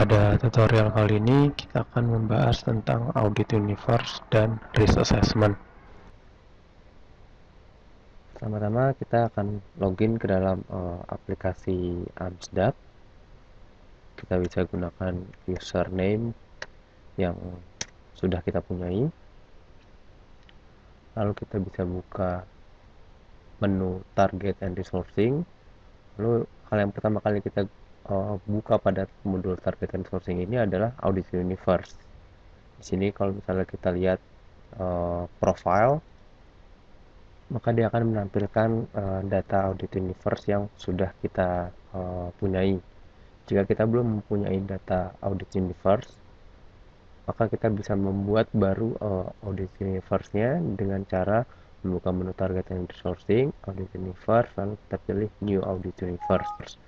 Pada tutorial kali ini kita akan membahas tentang audit universe dan risk assessment. Pertama-tama kita akan login ke dalam aplikasi Amsdat. Kita bisa gunakan username yang sudah kita punyai. Lalu kita bisa buka menu target and resourcing. Lalu hal yang pertama kali kita buka pada modul target and sourcing ini adalah audit universe. Di sini kalau misalnya kita lihat profile, maka dia akan menampilkan data audit universe yang sudah kita punyai. Jika kita belum mempunyai data audit universe, maka kita bisa membuat baru audit universe-nya dengan cara membuka menu target and sourcing, audit universe, lalu kita pilih new audit universe.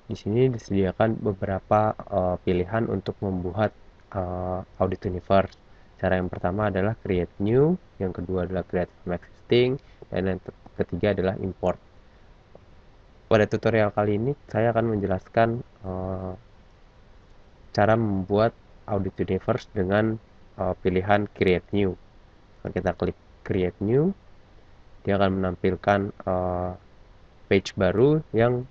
Di sini disediakan beberapa pilihan untuk membuat audit universe. Cara yang pertama adalah create new, yang kedua adalah create from existing, dan yang ketiga adalah import. Pada tutorial kali ini saya akan menjelaskan cara membuat audit universe dengan pilihan create new. Kalau kita klik create new, dia akan menampilkan page baru yang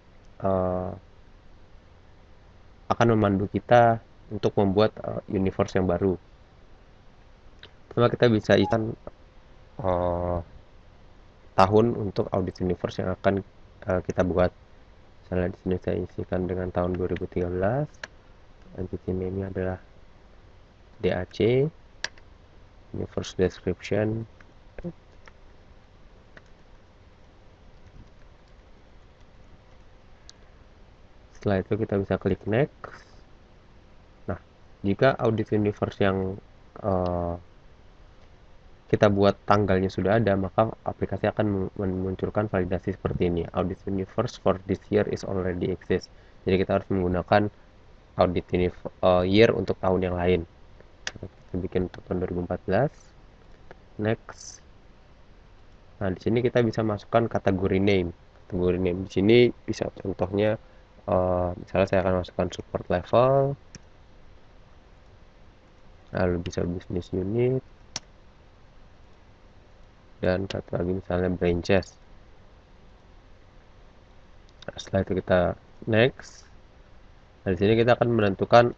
akan memandu kita untuk membuat universe yang baru. Pertama kita bisa isikan tahun untuk audit universe yang akan kita buat. Misalnya di sini saya isikan dengan tahun 2013. Entity name-nya adalah DAC. Universe description. Setelah itu kita bisa klik next. Nah, jika audit universe yang kita buat tanggalnya sudah ada, maka aplikasi akan memunculkan validasi seperti ini. Audit universe for this year is already exist. Jadi kita harus menggunakan audit year untuk tahun yang lain. Kita bikin untuk tahun 2014. Next. Nah, di sini kita bisa masukkan kategori name. Kategori name di sini bisa contohnya misalnya saya akan masukkan support level, lalu bisa business unit, dan satu lagi misalnya branches. Nah, setelah itu kita next. Nah, di sini kita akan menentukan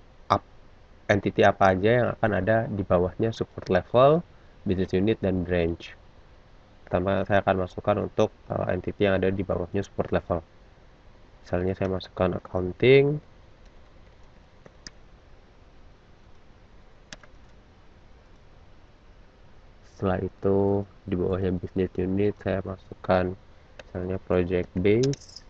entity apa aja yang akan ada di bawahnya support level, business unit, dan branch. Pertama saya akan masukkan untuk entity yang ada di bawahnya support level. Misalnya saya masukkan accounting, setelah itu di bawahnya business unit saya masukkan misalnya project base,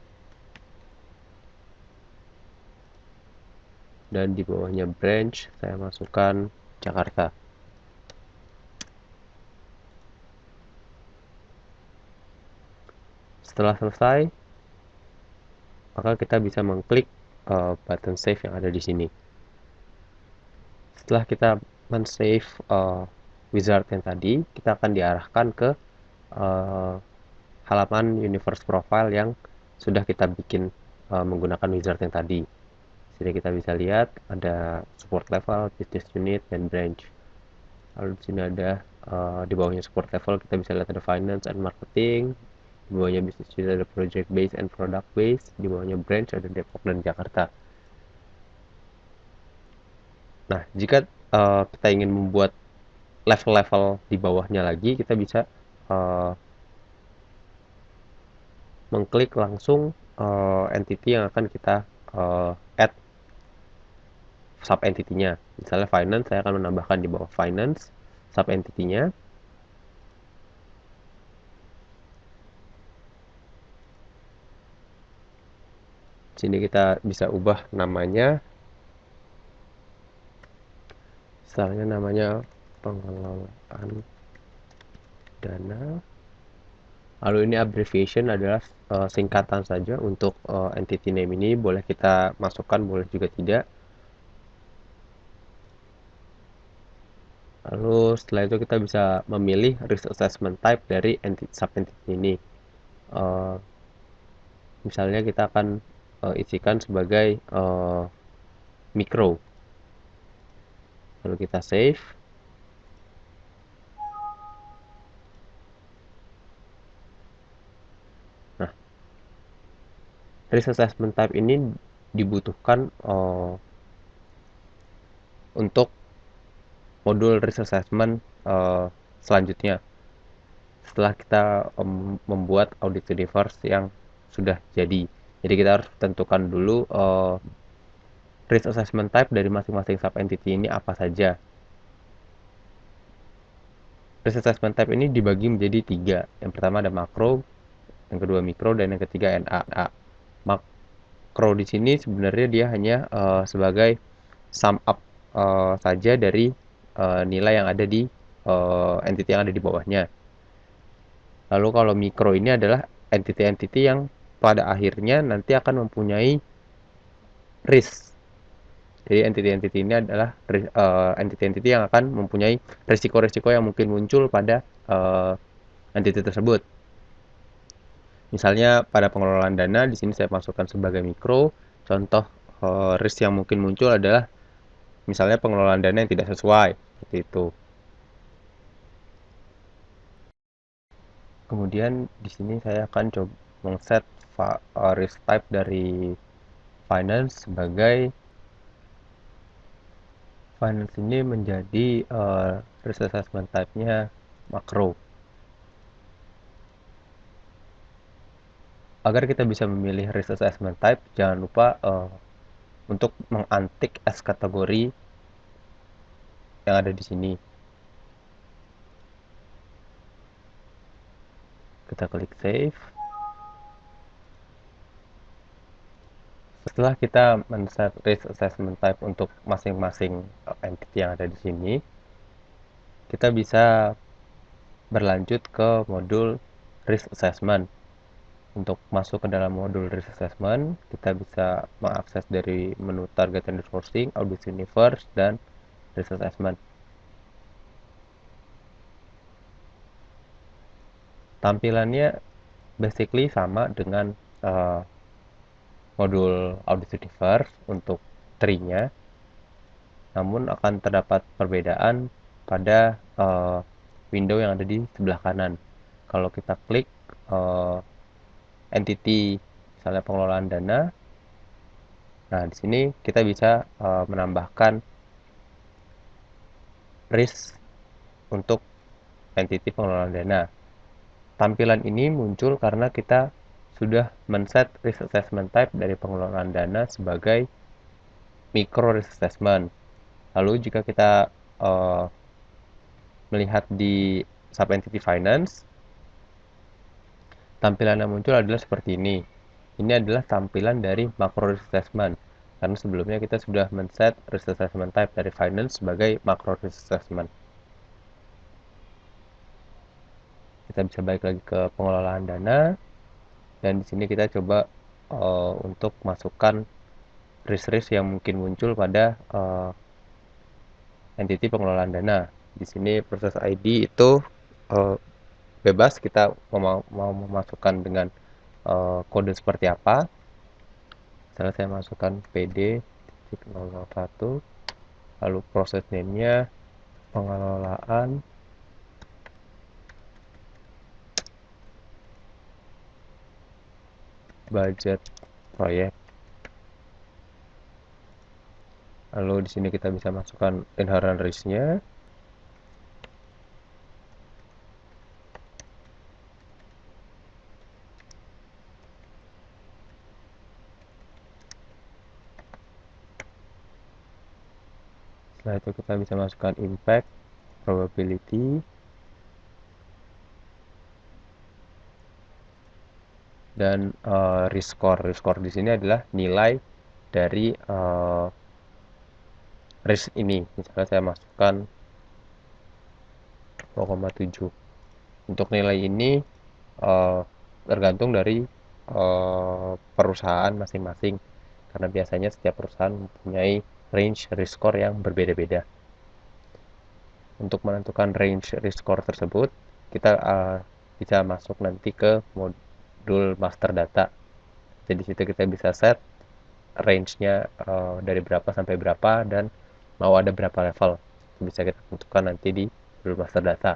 dan di bawahnya branch saya masukkan Jakarta. Setelah selesai, maka kita bisa mengklik button save yang ada di sini. Setelah kita men-save wizard yang tadi, kita akan diarahkan ke halaman universe profile yang sudah kita bikin menggunakan wizard yang tadi. Jadi kita bisa lihat ada support level, business unit, dan branch. Lalu di sini ada di bawahnya support level kita bisa lihat ada finance and marketing. Di bawahnya business unit ada project base and product base. Di bawahnya branch ada Depok dan Jakarta. Nah, jika kita ingin membuat level-level di bawahnya lagi, kita bisa mengklik langsung entity yang akan kita add sub entity-nya. Misalnya finance, saya akan menambahkan di bawah finance sub entity-nya. Sini kita bisa ubah namanya. Misalnya namanya pengelolaan dana. Lalu ini abbreviation adalah singkatan saja untuk entity name ini. Boleh kita masukkan, boleh juga tidak. Lalu setelah itu kita bisa memilih risk assessment type dari sub entity ini. Misalnya kita akan isikan sebagai mikro. Lalu kita save. Nah, risk assessment type ini dibutuhkan untuk modul risk assessment selanjutnya. Setelah kita membuat audit universe yang sudah jadi. Jadi kita harus tentukan dulu risk assessment type dari masing-masing sub entity ini apa saja. Risk assessment type ini dibagi menjadi 3. Yang pertama ada makro, yang kedua mikro, dan yang ketiga NA. Makro di sini sebenarnya dia hanya sebagai sum up saja dari nilai yang ada di entity yang ada di bawahnya. Lalu kalau mikro ini adalah entity-entity yang pada akhirnya nanti akan mempunyai risk. Jadi entity-entity ini adalah entity-entity yang akan mempunyai risiko-risiko yang mungkin muncul pada entity tersebut. Misalnya pada pengelolaan dana, di sini saya masukkan sebagai mikro. Contoh risk yang mungkin muncul adalah misalnya pengelolaan dana yang tidak sesuai, seperti itu. Kemudian di sini saya akan coba mengset risk type dari finance sebagai finance ini menjadi risk assessment type-nya makro. Agar kita bisa memilih risk assessment type, jangan lupa untuk mengantik as kategori yang ada di sini. Kita klik save. Setelah kita men-set risk assessment type untuk masing-masing entity yang ada di sini, kita bisa berlanjut ke modul risk assessment. Untuk masuk ke dalam modul risk assessment, kita bisa mengakses dari menu target and sourcing, audit universe, dan risk assessment. Tampilannya basically sama dengan modul audit universe untuk tree-nya, namun akan terdapat perbedaan pada window yang ada di sebelah kanan. Kalau kita klik entity misalnya pengelolaan dana, nah di sini kita bisa menambahkan risk untuk entity pengelolaan dana. Tampilan ini muncul karena kita sudah men-set risk assessment type dari pengelolaan dana sebagai micro risk assessment. Lalu jika kita melihat di sub entity finance, tampilan yang muncul adalah seperti ini. Ini adalah tampilan dari macro risk assessment. Karena sebelumnya kita sudah men-set risk assessment type dari finance sebagai macro risk assessment. Kita bisa balik lagi ke pengelolaan dana, dan di sini kita coba untuk masukkan risk-risk yang mungkin muncul pada entity pengelolaan dana. Di sini proses ID itu bebas, kita mau memasukkan dengan kode seperti apa. Misalnya saya masukkan PD 001, lalu proses name-nya pengelolaan budget proyek. Lalu di sini kita bisa masukkan inherent risk-nya. Setelah itu kita bisa masukkan impact, probability, dan risk score. Risk score di sini adalah nilai dari risk ini. Misalnya saya masukkan 0,7. Untuk nilai ini tergantung dari perusahaan masing-masing, karena biasanya setiap perusahaan mempunyai range risk score yang berbeda-beda. Untuk menentukan range risk score tersebut, kita bisa masuk nanti ke modul master data. Jadi situ kita bisa set range-nya dari berapa sampai berapa dan mau ada berapa level. Bisa kita tentukan nanti di modul master data.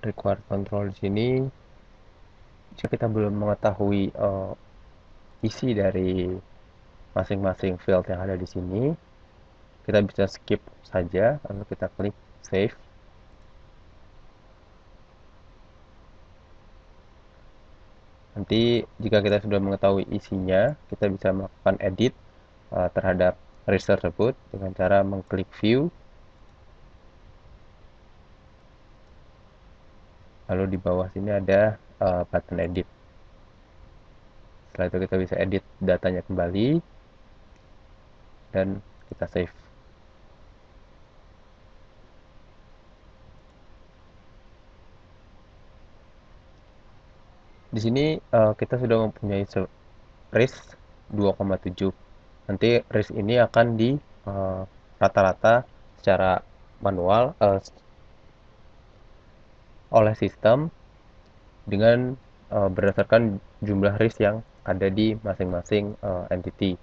Required control di sini, jika kita belum mengetahui isi dari masing-masing field yang ada di sini, kita bisa skip saja, lalu kita klik save. Nanti jika kita sudah mengetahui isinya, kita bisa melakukan edit terhadap list tersebut dengan cara mengklik view, lalu di bawah sini ada button edit. Setelah itu kita bisa edit datanya kembali dan kita save. Di sini kita sudah mempunyai RIS 2,7. Nanti RIS ini akan di rata-rata secara manual oleh sistem dengan berdasarkan jumlah RIS yang ada di masing-masing entity.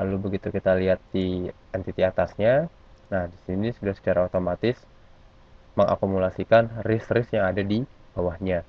Lalu begitu kita lihat di entity atasnya, nah di sini sudah secara otomatis mengakumulasikan RIS-RIS yang ada di bawahnya.